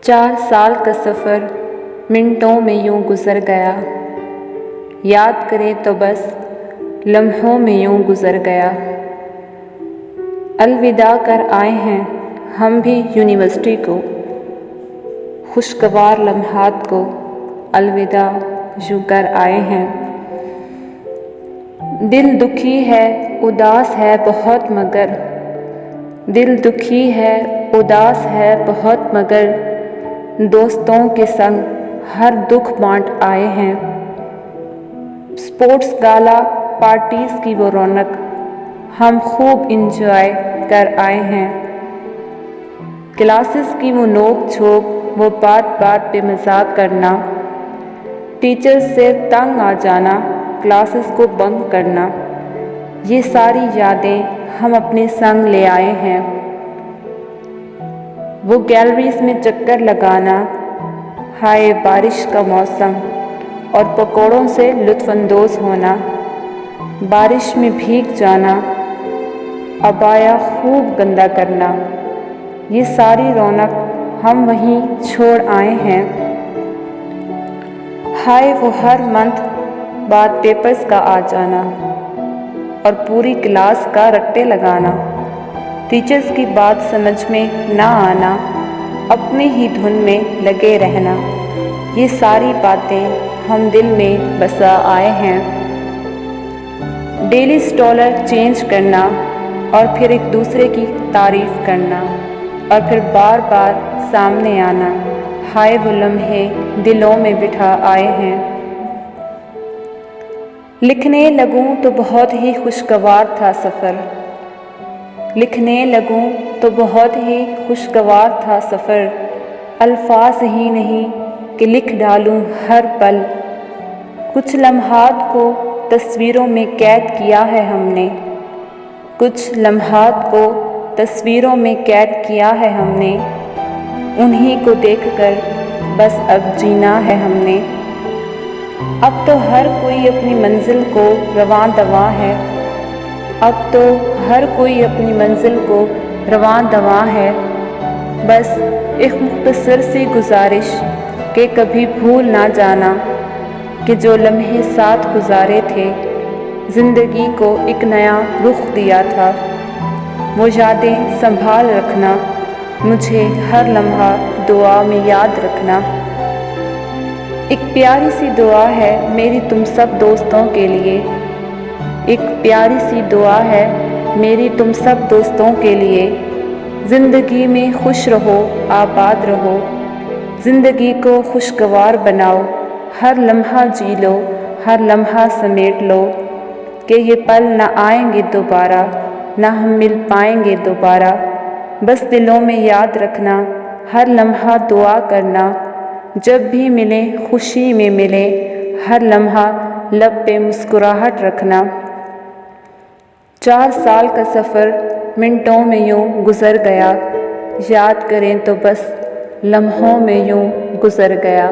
4 साल का सफ़र मिनटों में यूं गुज़र गया, याद करें तो बस लम्हों में यूं गुज़र गया। अलविदा कर आए हैं हम भी यूनिवर्सिटी को, खुशगवार लम्हात को अलविदा यूं कर आए हैं। दिल दुखी है उदास है बहुत मगर, दिल दुखी है उदास है बहुत मगर, दोस्तों के संग हर दुख बांट आए हैं। स्पोर्ट्स गाला पार्टीज़ की वो रौनक हम खूब इंजॉय कर आए हैं। क्लासेस की वो नोक झोंक, वो बात बात पे मजाक करना, टीचर्स से तंग आ जाना, क्लासेस को बंक करना, ये सारी यादें हम अपने संग ले आए हैं। वो गैलरीज में चक्कर लगाना, हाय बारिश का मौसम और पकौड़ों से लुत्फ़अंदोज़ होना, बारिश में भीग जाना, अबाया खूब गंदा करना, ये सारी रौनक हम वहीं छोड़ आए हैं। हाय वो हर मंथ बाद पेपर्स का आ जाना और पूरी क्लास का रट्टे लगाना, टीचर्स की बात समझ में ना आना, अपनी ही धुन में लगे रहना, ये सारी बातें हम दिल में बसा आए हैं। डेली स्टॉलर चेंज करना और फिर एक दूसरे की तारीफ़ करना और फिर बार बार सामने आना, हाय वो लम्हे दिलों में बिठा आए हैं। लिखने लगूं तो बहुत ही खुशगवार था सफ़र, लिखने लगूं तो बहुत ही खुशगवार था सफ़र, अल्फाज ही नहीं कि लिख डालूं हर पल, कुछ लम्हात को तस्वीरों में कैद किया है हमने, कुछ लम्हात को तस्वीरों में कैद किया है हमने, उन्हीं को देखकर बस अब जीना है हमने। अब तो हर कोई अपनी मंजिल को रवां दवां है, अब तो हर कोई अपनी मंजिल को रवां दवां है। बस एक मुख्तसर सी गुजारिश कि कभी भूल ना जाना कि जो लम्हे साथ गुजारे थे, ज़िंदगी को एक नया रुख दिया था। वो यादें संभाल रखना, मुझे हर लम्हा दुआ में याद रखना। एक प्यारी सी दुआ है मेरी तुम सब दोस्तों के लिए, एक प्यारी सी दुआ है मेरी तुम सब दोस्तों के लिए। ज़िंदगी में खुश रहो आबाद रहो, ज़िंदगी को खुशगवार बनाओ, हर लम्हा जी लो हर लम्हा समेट लो, कि ये पल ना आएंगे दोबारा, ना हम मिल पाएंगे दोबारा। बस दिलों में याद रखना, हर लम्हा दुआ करना, जब भी मिले खुशी में मिले, हर लम्हा लब पे मुस्कुराहट रखना। 4 साल का सफ़र मिनटों में यूं गुज़र गया, याद करें तो बस लम्हों में यूं गुज़र गया।